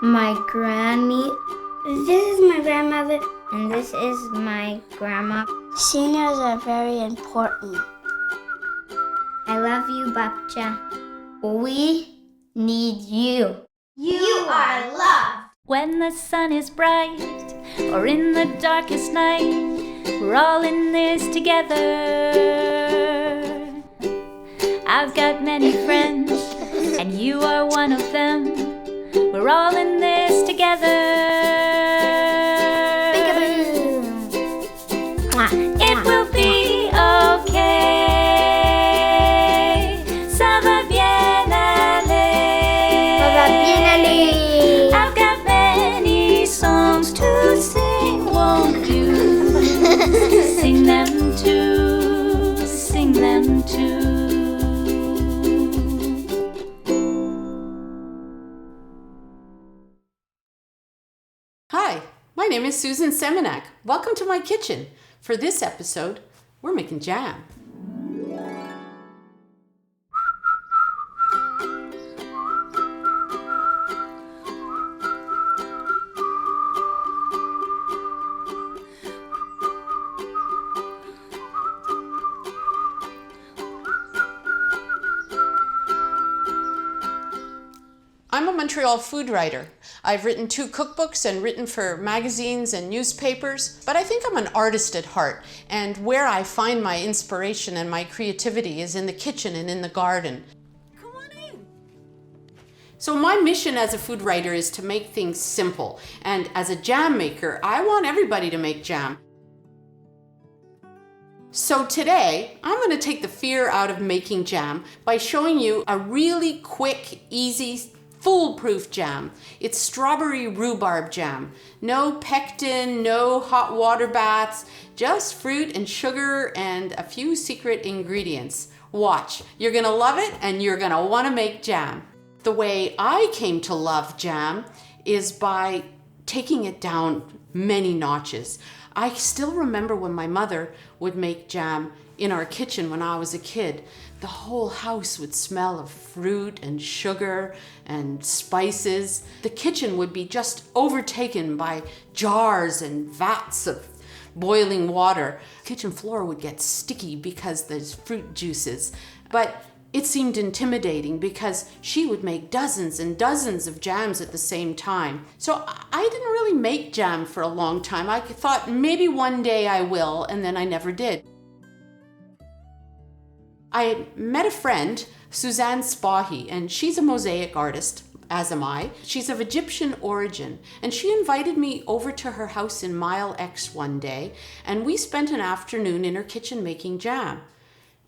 my granny. This is my grandmother. And this is my grandma. Seniors are very important. I love you, Babcha. We need you. You are loved. When the sun is bright or in the darkest night, we're all in this together. I've got many friends and you are one of them. We're all in this together. It will be okay. Ça va bien aller. I've got many songs to sing, won't you? Sing them too, sing them too. Hi, my name is Susan Semenak. Welcome to my kitchen. For this episode, we're making jam. I'm a Montreal food writer. I've written 2 cookbooks and written for magazines and newspapers, but I think I'm an artist at heart, and where I find my inspiration and my creativity is in the kitchen and in the garden. Come on in. So my mission as a food writer is to make things simple, and as a jam maker, I want everybody to make jam. So today, I'm going to take the fear out of making jam by showing you a really quick, easy, foolproof jam. It's strawberry rhubarb jam. No pectin, no hot water baths, just fruit and sugar and a few secret ingredients. Watch, you're gonna love it and you're gonna wanna make jam. The way I came to love jam is by taking it down many notches. I still remember when my mother would make jam in our kitchen when I was a kid. The whole house would smell of fruit and sugar and spices. The kitchen would be just overtaken by jars and vats of boiling water. Kitchen floor would get sticky because there's fruit juices. But it seemed intimidating because she would make dozens and dozens of jams at the same time. So I didn't really make jam for a long time. I thought maybe one day I will, and then I never did. I met a friend, Suzanne Spahi, and she's a mosaic artist, as am I. She's of Egyptian origin, and she invited me over to her house in Mile X one day, and we spent an afternoon in her kitchen making jam.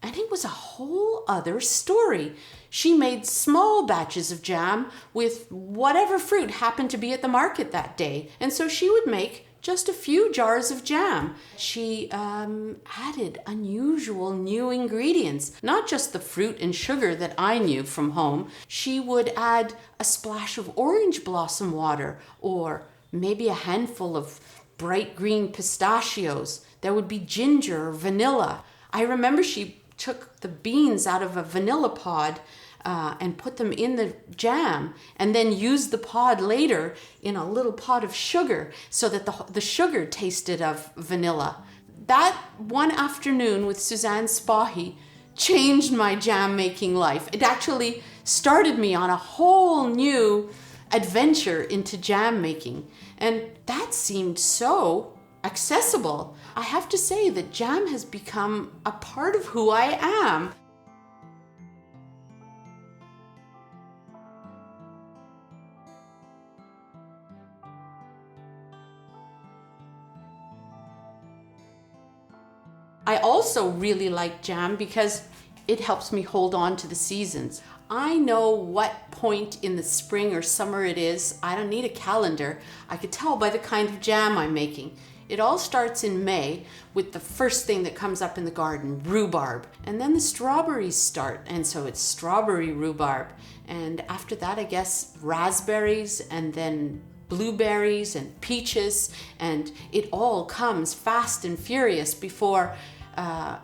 And it was a whole other story. She made small batches of jam with whatever fruit happened to be at the market that day, and so she would make just a few jars of jam. She added unusual new ingredients, not just the fruit and sugar that I knew from home. She would add a splash of orange blossom water or maybe a handful of bright green pistachios. There would be ginger or vanilla. I remember she took the beans out of a vanilla pod and put them in the jam, and then used the pod later in a little pot of sugar so that the sugar tasted of vanilla. That one afternoon with Suzanne Spahi changed my jam making life. It actually started me on a whole new adventure into jam making, and that seemed so accessible. I have to say that jam has become a part of who I am. I also really like jam because it helps me hold on to the seasons. I know what point in the spring or summer it is. I don't need a calendar. I could tell by the kind of jam I'm making. It all starts in May with the first thing that comes up in the garden, rhubarb. And then the strawberries start, and so it's strawberry rhubarb. And after that, I guess, raspberries, and then blueberries and peaches, and it all comes fast and furious before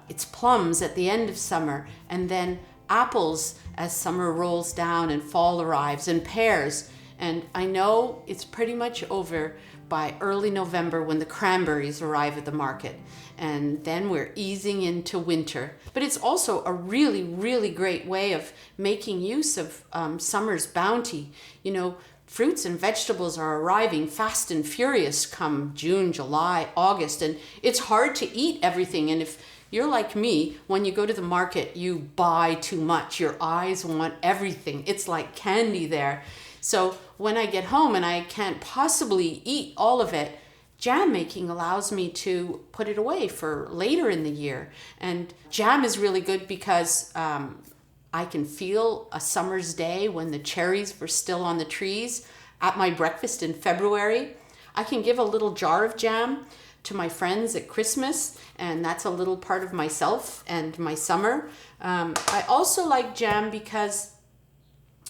it's plums at the end of summer, and then apples as summer rolls down and fall arrives, and pears, And I know it's pretty much over by early November when the cranberries arrive at the market. And then we're easing into winter. But it's also a really, really great way of making use of summer's bounty. You know, fruits and vegetables are arriving fast and furious come June, July, August, and it's hard to eat everything. And if you're like me, when you go to the market, you buy too much. Your eyes want everything. It's like candy there. So when I get home and I can't possibly eat all of it, jam making allows me to put it away for later in the year. And jam is really good because I can feel a summer's day when the cherries were still on the trees at my breakfast in February. I can give a little jar of jam to my friends at Christmas, and that's a little part of myself and my summer. I also like jam because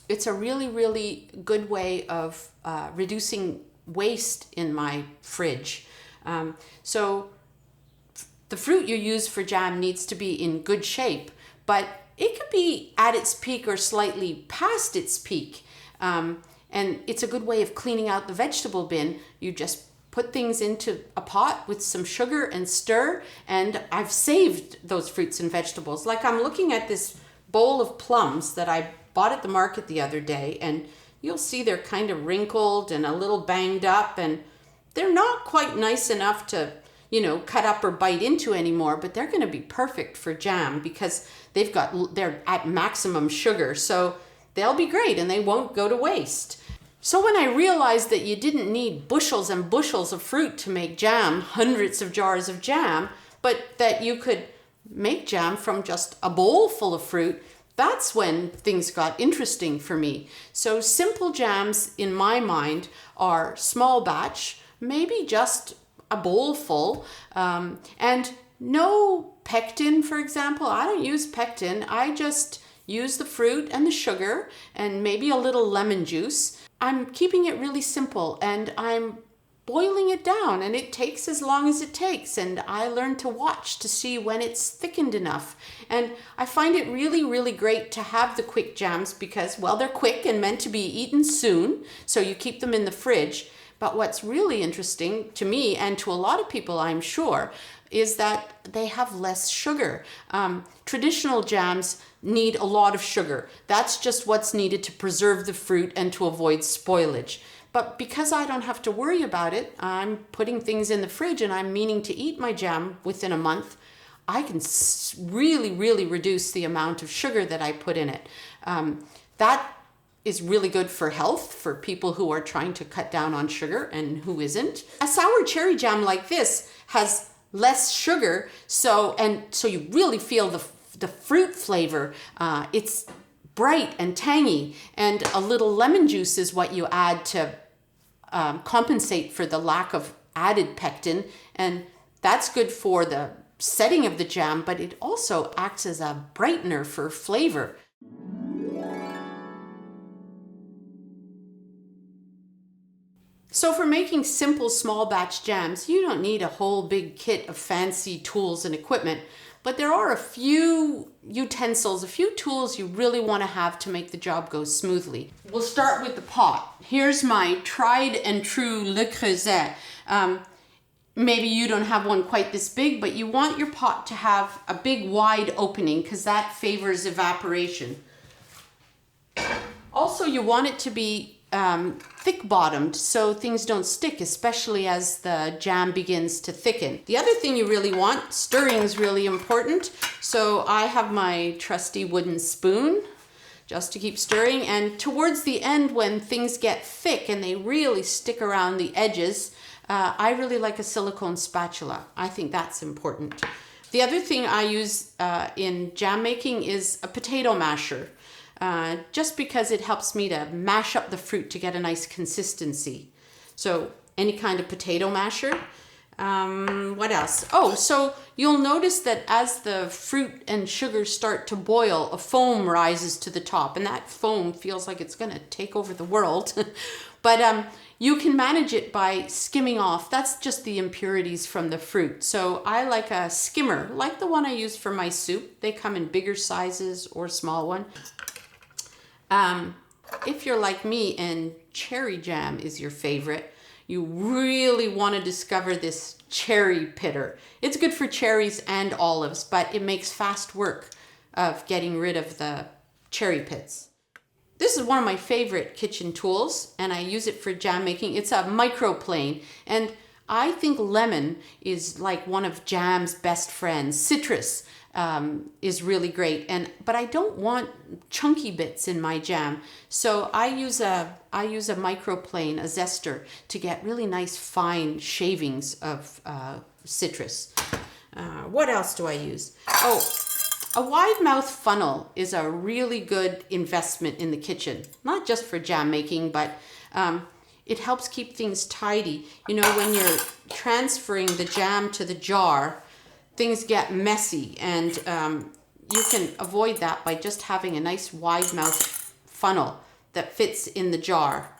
it's a really, really good way of reducing waste in my fridge. So the fruit you use for jam needs to be in good shape, but it could be at its peak or slightly past its peak. And it's a good way of cleaning out the vegetable bin. You just put things into a pot with some sugar and stir, and I've saved those fruits and vegetables. Like I'm looking at this bowl of plums that I bought at the market the other day, and you'll see they're kind of wrinkled and a little banged up, and they're not quite nice enough to, you know, cut up or bite into anymore, but they're going to be perfect for jam because they're at maximum sugar, so they'll be great and they won't go to waste. So when I realized that you didn't need bushels and bushels of fruit to make jam, hundreds of jars of jam, but that you could make jam from just a bowl full of fruit, that's when things got interesting for me. So simple jams in my mind are small batch, maybe just a bowl full, and no pectin, for example. I don't use pectin. I just use the fruit and the sugar and maybe a little lemon juice. I'm keeping it really simple and I'm boiling it down, and it takes as long as it takes, and I learn to watch to see when it's thickened enough. And I find it really, really great to have the quick jams because, well, they're quick and meant to be eaten soon, so you keep them in the fridge. But what's really interesting to me and to a lot of people, I'm sure, is that they have less sugar. Traditional jams need a lot of sugar. That's just what's needed to preserve the fruit and to avoid spoilage. But because I don't have to worry about it, I'm putting things in the fridge and I'm meaning to eat my jam within a month, I can really, really reduce the amount of sugar that I put in it. That is really good for health, for people who are trying to cut down on sugar and who isn't. A sour cherry jam like this has less sugar, so you really feel the fruit flavor. It's bright and tangy, and a little lemon juice is what you add to compensate for the lack of added pectin, and that's good for the setting of the jam, but it also acts as a brightener for flavor. So for making simple small batch jams, you don't need a whole big kit of fancy tools and equipment, but there are a few utensils, a few tools you really want to have to make the job go smoothly. We'll start with the pot. Here's my tried and true Le Creuset. Maybe you don't have one quite this big, but you want your pot to have a big wide opening because that favors evaporation. Also, you want it to be thick bottomed so things don't stick, especially as the jam begins to thicken. The other thing you really want, stirring is really important. So I have my trusty wooden spoon just to keep stirring, and towards the end when things get thick and they really stick around the edges, I really like a silicone spatula. I think that's important. The other thing I use in jam making is a potato masher. Just because it helps me to mash up the fruit to get a nice consistency. So any kind of potato masher. What else? Oh, so you'll notice that as the fruit and sugar start to boil, a foam rises to the top, and that foam feels like it's going to take over the world. But you can manage it by skimming off. That's just the impurities from the fruit. So I like a skimmer, like the one I use for my soup. They come in bigger sizes or small one. If you're like me and cherry jam is your favorite, you really want to discover this cherry pitter. It's good for cherries and olives, but it makes fast work of getting rid of the cherry pits. This is one of my favorite kitchen tools, and I use it for jam making. It's a microplane, and I think lemon is like one of jam's best friends. Citrus is really great, but I don't want chunky bits in my jam, so I use a microplane, a zester, to get really nice fine shavings of citrus. What else do I use? Oh, a wide mouth funnel is a really good investment in the kitchen, not just for jam making, but it helps keep things tidy. You know, when you're transferring the jam to the jar, things get messy, and you can avoid that by just having a nice wide mouth funnel that fits in the jar.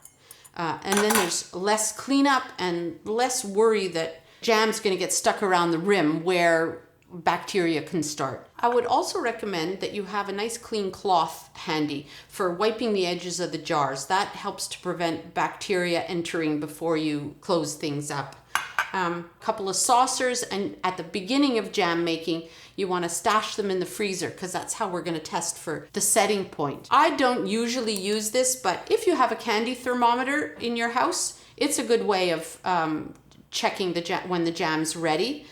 And then there's less cleanup and less worry that jam's going to get stuck around the rim where bacteria can start. I would also recommend that you have a nice clean cloth handy for wiping the edges of the jars. That helps to prevent bacteria entering before you close things up. Couple of saucers, and at the beginning of jam making, you want to stash them in the freezer because that's how we're going to test for the setting point. I don't usually use this, but if you have a candy thermometer in your house, it's a good way of checking when the jam's ready.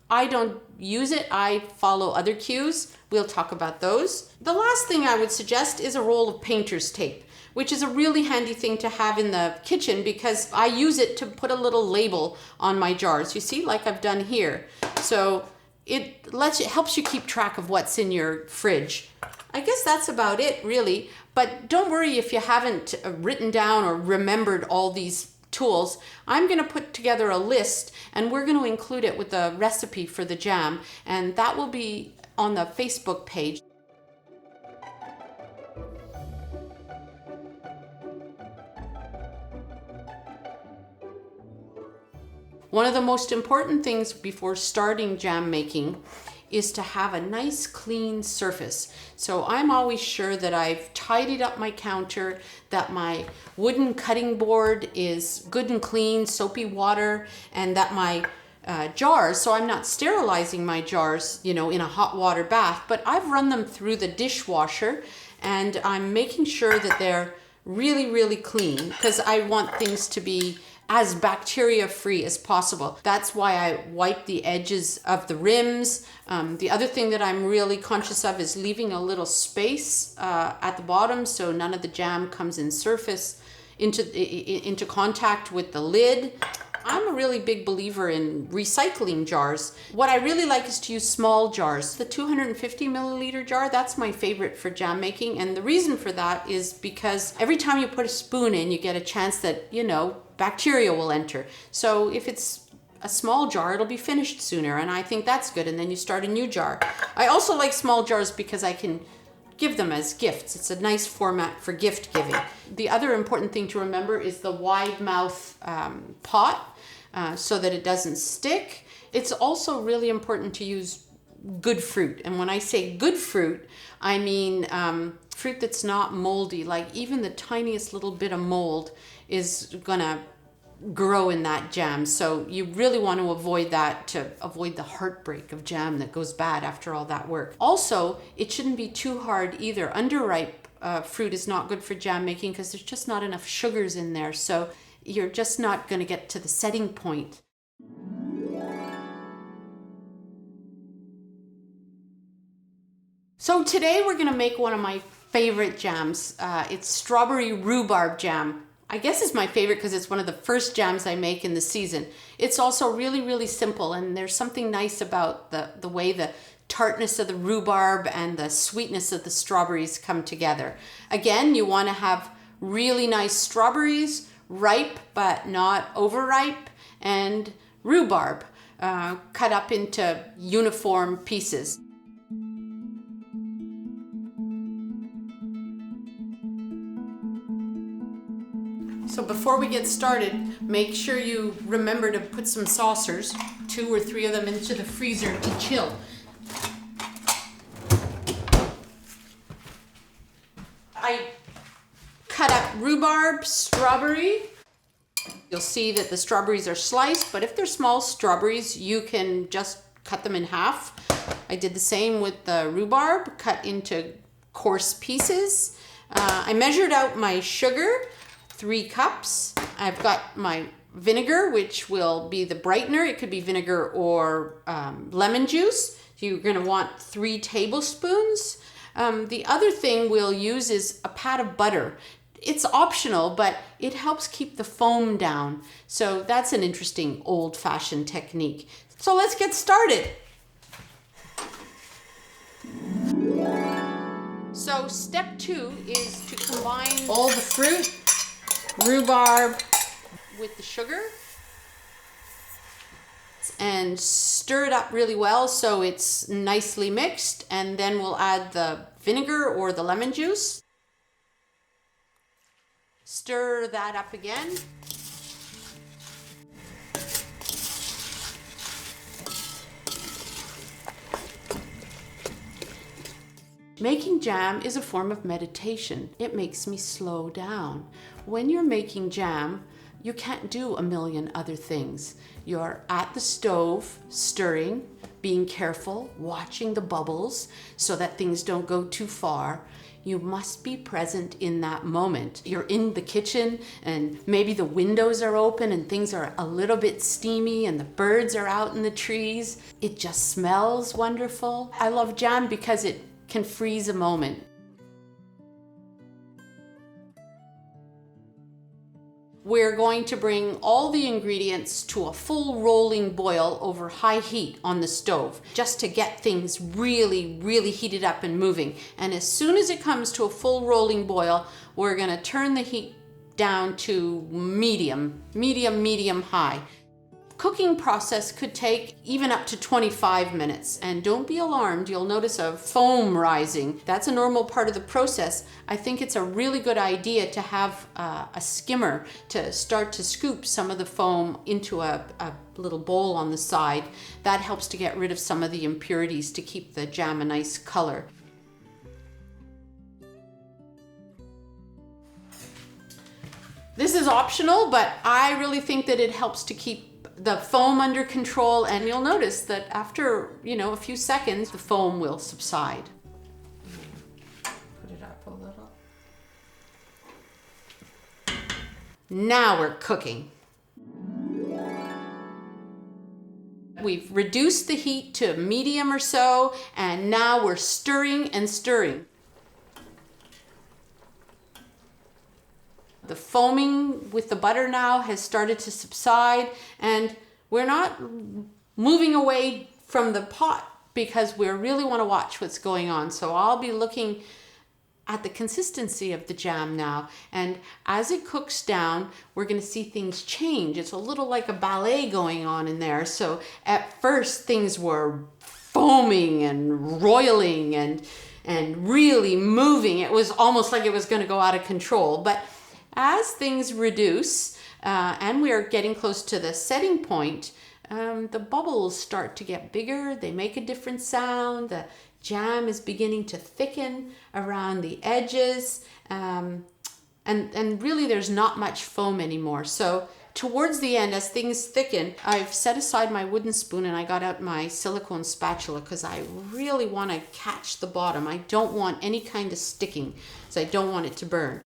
I don't use it. I follow other cues. We'll talk about those. The last thing I would suggest is a roll of painter's tape, which is a really handy thing to have in the kitchen because I use it to put a little label on my jars. You see, like I've done here. So it helps you keep track of what's in your fridge. I guess that's about it, really. But don't worry if you haven't written down or remembered all these tools. I'm going to put together a list, and we're going to include it with the recipe for the jam, and that will be on the Facebook page. One of the most important things before starting jam making is to have a nice clean surface. So I'm always sure that I've tidied up my counter, that my wooden cutting board is good and clean, soapy water, and that my jars, so I'm not sterilizing my jars, you know, in a hot water bath, but I've run them through the dishwasher, and I'm making sure that they're really, really clean because I want things to be as bacteria free as possible. That's why I wipe the edges of the rims. The other thing that I'm really conscious of is leaving a little space at the bottom so none of the jam comes into contact with the lid. I'm a really big believer in recycling jars. What I really like is to use small jars. The 250 milliliter jar, that's my favorite for jam making. And the reason for that is because every time you put a spoon in, you get a chance that, you know, bacteria will enter. So if it's a small jar, it'll be finished sooner, and I think that's good. And then you start a new jar. I also like small jars because I can give them as gifts. It's a nice format for gift giving. The other important thing to remember is the wide mouth pot so that it doesn't stick. It's also really important to use good fruit. And when I say good fruit, I mean fruit that's not moldy. Like even the tiniest little bit of mold is gonna grow in that jam. So you really want to avoid that to avoid the heartbreak of jam that goes bad after all that work. Also, it shouldn't be too hard either. Underripe fruit is not good for jam making because there's just not enough sugars in there. So you're just not going to get to the setting point. So today we're going to make one of my favorite jams. It's strawberry rhubarb jam. I guess it's my favorite because it's one of the first jams I make in the season. It's also really, really simple, and there's something nice about the way the tartness of the rhubarb and the sweetness of the strawberries come together. Again, you want to have really nice strawberries, ripe but not overripe, and rhubarb cut up into uniform pieces. So before we get started, make sure you remember to put some saucers, 2 or 3 of them, into the freezer to chill. I cut up rhubarb, strawberry. You'll see that the strawberries are sliced, but if they're small strawberries, you can just cut them in half. I did the same with the rhubarb, cut into coarse pieces. I measured out my sugar, 3 cups. I've got my vinegar, which will be the brightener. It could be vinegar or lemon juice. You're going to want 3 tablespoons. The other thing we'll use is a pat of butter. It's optional, but it helps keep the foam down. So that's an interesting old-fashioned technique. So let's get started. So step 2 is to combine all the fruit, rhubarb, with the sugar and stir it up really well so it's nicely mixed, and then we'll add the vinegar or the lemon juice. Stir that up again. Making jam is a form of meditation. It makes me slow down. When you're making jam, you can't do a million other things. You're at the stove, stirring, being careful, watching the bubbles so that things don't go too far. You must be present in that moment. You're in the kitchen and maybe the windows are open and things are a little bit steamy and the birds are out in the trees. It just smells wonderful. I love jam because it can freeze a moment. We're going to bring all the ingredients to a full rolling boil over high heat on the stove, just to get things really, really heated up and moving. And as soon as it comes to a full rolling boil, we're going to turn the heat down to medium high. Cooking process could take even up to 25 minutes. And don't be alarmed, you'll notice a foam rising. That's a normal part of the process. I think it's a really good idea to have a skimmer to start to scoop some of the foam into a little bowl on the side. That helps to get rid of some of the impurities to keep the jam a nice color. This is optional, but I really think that it helps to keep the foam under control, and you'll notice that after, a few seconds, the foam will subside. Put it up a little. Now we're cooking. We've reduced the heat to medium or so, and now we're stirring and stirring. The foaming with the butter now has started to subside, and we're not moving away from the pot because we really want to watch what's going on. So I'll be looking at the consistency of the jam now, and as it cooks down, we're going to see things change. It's a little like a ballet going on in there. So at first things were foaming and roiling and really moving. It was almost like it was going to go out of control, but as things reduce and we are getting close to the setting point, the bubbles start to get bigger. They make a different sound. The jam is beginning to thicken around the edges. And really there's not much foam anymore. So towards the end, as things thicken, I've set aside my wooden spoon and I got out my silicone spatula because I really want to catch the bottom. I don't want any kind of sticking, so I don't want it to burn.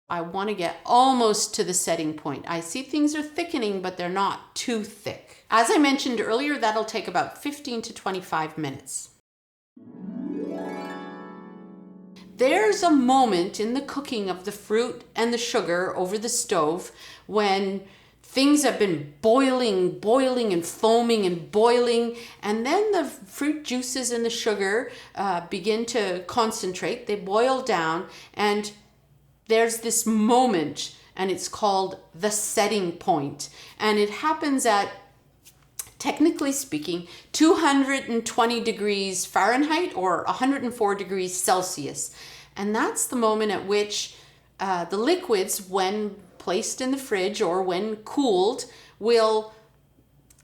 I want to get almost to the setting point. I see things are thickening, but they're not too thick. As I mentioned earlier, that'll take about 15 to 25 minutes. There's a moment in the cooking of the fruit and the sugar over the stove when things have been boiling and foaming and boiling, and then the fruit juices and the sugar begin to concentrate. They boil down, and there's this moment, and it's called the setting point. And it happens at, technically speaking, 220 degrees Fahrenheit or 104 degrees Celsius. And that's the moment at which the liquids, when placed in the fridge or when cooled, will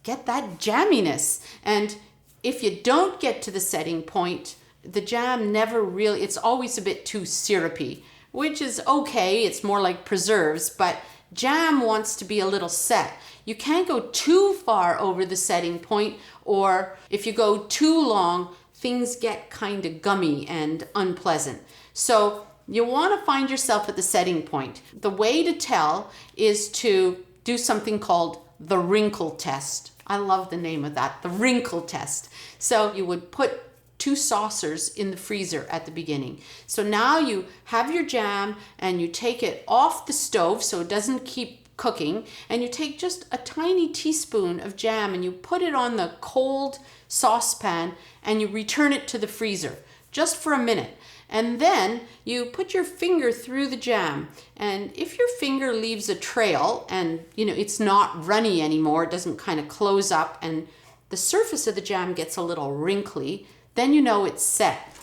get that jamminess. And if you don't get to the setting point, the jam never really, it's always a bit too syrupy. which is okay. It's more like preserves, but jam wants to be a little set. You can't go too far over the setting point, or if you go too long, things get kind of gummy and unpleasant. So you want to find yourself at the setting point. The way to tell is to do something called the wrinkle test. I love the name of that, the wrinkle test. So you would put 2 saucers in the freezer at the beginning. So now you have your jam and you take it off the stove so it doesn't keep cooking, and you take just a tiny teaspoon of jam and you put it on the cold saucepan and you return it to the freezer just for a minute. And then you put your finger through the jam, and if your finger leaves a trail and it's not runny anymore, it doesn't kind of close up and the surface of the jam gets a little wrinkly, then you know it's set.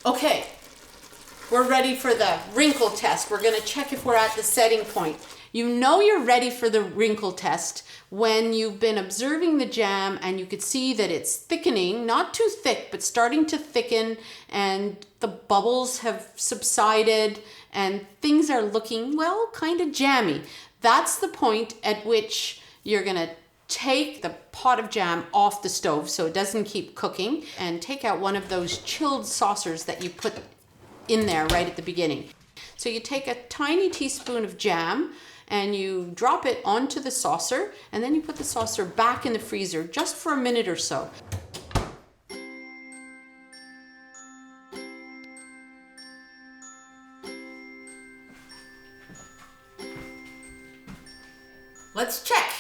Okay, we're ready for the wrinkle test. We're going to check if we're at the setting point. You know you're ready for the wrinkle test when you've been observing the jam and you could see that it's thickening, not too thick, but starting to thicken, and the bubbles have subsided and things are looking, well, kind of jammy. That's the point at which you're going to take the pot of jam off the stove so it doesn't keep cooking, and take out one of those chilled saucers that you put in there right at the beginning. So you take a tiny teaspoon of jam and you drop it onto the saucer, and then you put the saucer back in the freezer just for a minute or so. Let's check.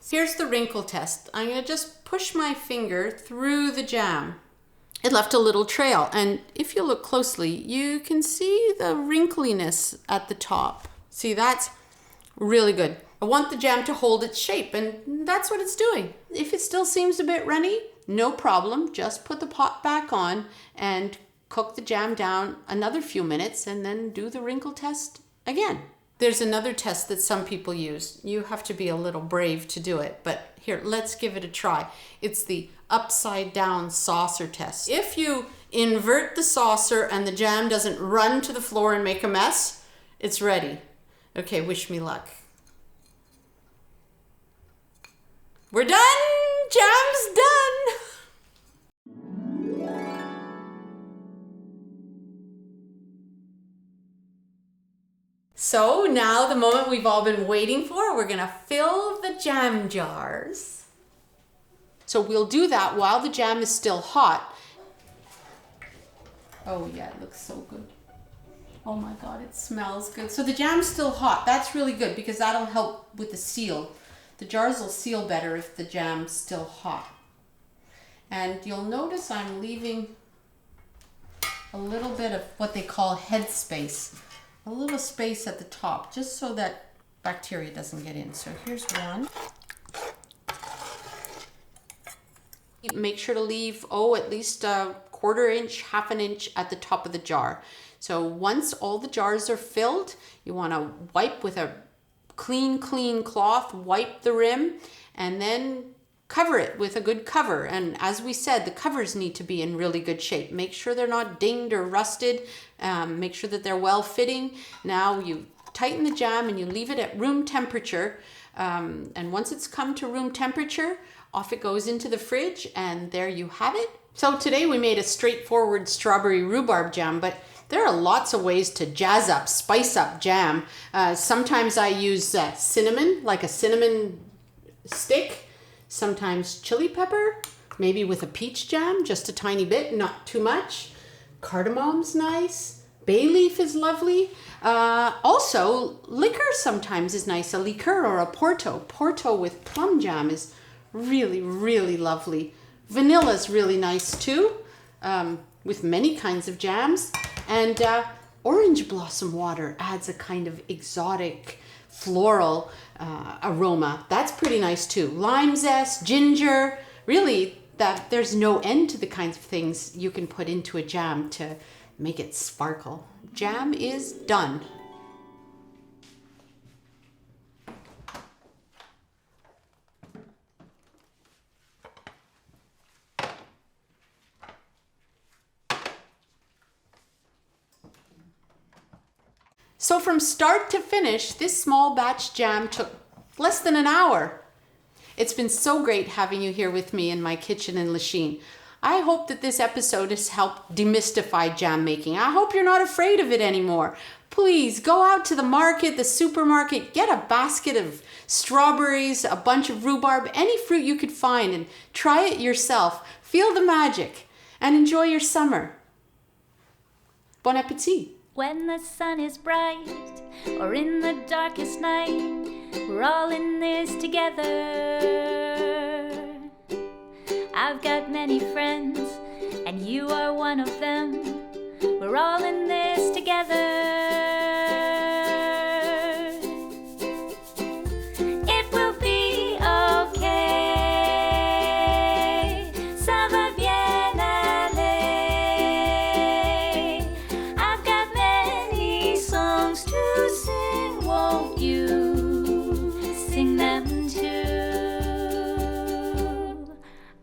Here's the wrinkle test. I'm going to just push my finger through the jam. It left a little trail, and if you look closely, you can see the wrinkliness at the top. See, that's really good. I want the jam to hold its shape, and that's what it's doing. If it still seems a bit runny, no problem. Just put the pot back on and cook the jam down another few minutes, and then do the wrinkle test again. There's another test that some people use. You have to be a little brave to do it, but here, let's give it a try. It's the upside down saucer test. If you invert the saucer and the jam doesn't run to the floor and make a mess, it's ready. Okay, wish me luck. We're done! Jam's done! So now the moment we've all been waiting for, we're gonna fill the jam jars. So we'll do that while the jam is still hot. Oh yeah, it looks so good. Oh my God, it smells good. So the jam's still hot. That's really good because that'll help with the seal. The jars will seal better if the jam's still hot. And you'll notice I'm leaving a little bit of what they call head space. A little space at the top, just so that bacteria doesn't get in. So here's one. Make sure to leave, at least a 1/4 inch, 1/2 inch at the top of the jar. So once all the jars are filled, you want to wipe with a clean cloth, wipe the rim, and then cover it with a good cover. And as we said, the covers need to be in really good shape. Make sure they're not dinged or rusted. Make sure that they're well fitting. Now you tighten the jam and you leave it at room temperature. And once it's come to room temperature, off it goes into the fridge, and there you have it. So today we made a straightforward strawberry rhubarb jam, but there are lots of ways to jazz up, spice up jam. Sometimes I use cinnamon, like a cinnamon stick. Sometimes chili pepper, maybe with a peach jam, just a tiny bit, not too much. Cardamom's nice. Bay leaf is lovely. Also, liquor sometimes is nice. A liqueur or a porto. Porto with plum jam is really, really lovely. Vanilla's really nice too, with many kinds of jams. And orange blossom water adds a kind of exotic floral aroma. That's pretty nice too. Lime zest, ginger, really there's no end to the kinds of things you can put into a jam to make it sparkle. Jam is done. So from start to finish, this small batch jam took less than an hour. It's been so great having you here with me in my kitchen in Lachine. I hope that this episode has helped demystify jam making. I hope you're not afraid of it anymore. Please go out to the market, the supermarket, get a basket of strawberries, a bunch of rhubarb, any fruit you could find, and try it yourself. Feel the magic and enjoy your summer. Bon appétit. When the sun is bright or in the darkest night, we're all in this together. I've got many friends, and you are one of them. We're all in this together. It will be okay. Ça va bien aller. I've got many songs to sing. Won't you sing them too?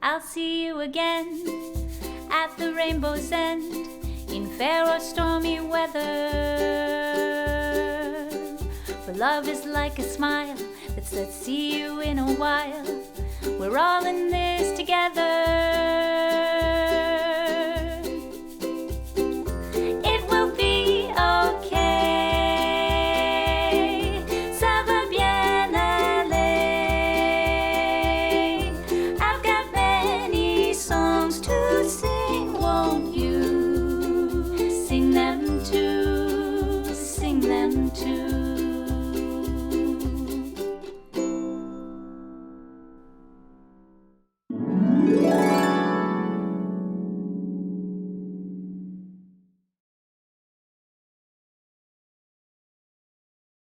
I'll see you again at the rainbow's end, in fair or stormy weather. For love is like a smile that says see you in a while. We're all in this together.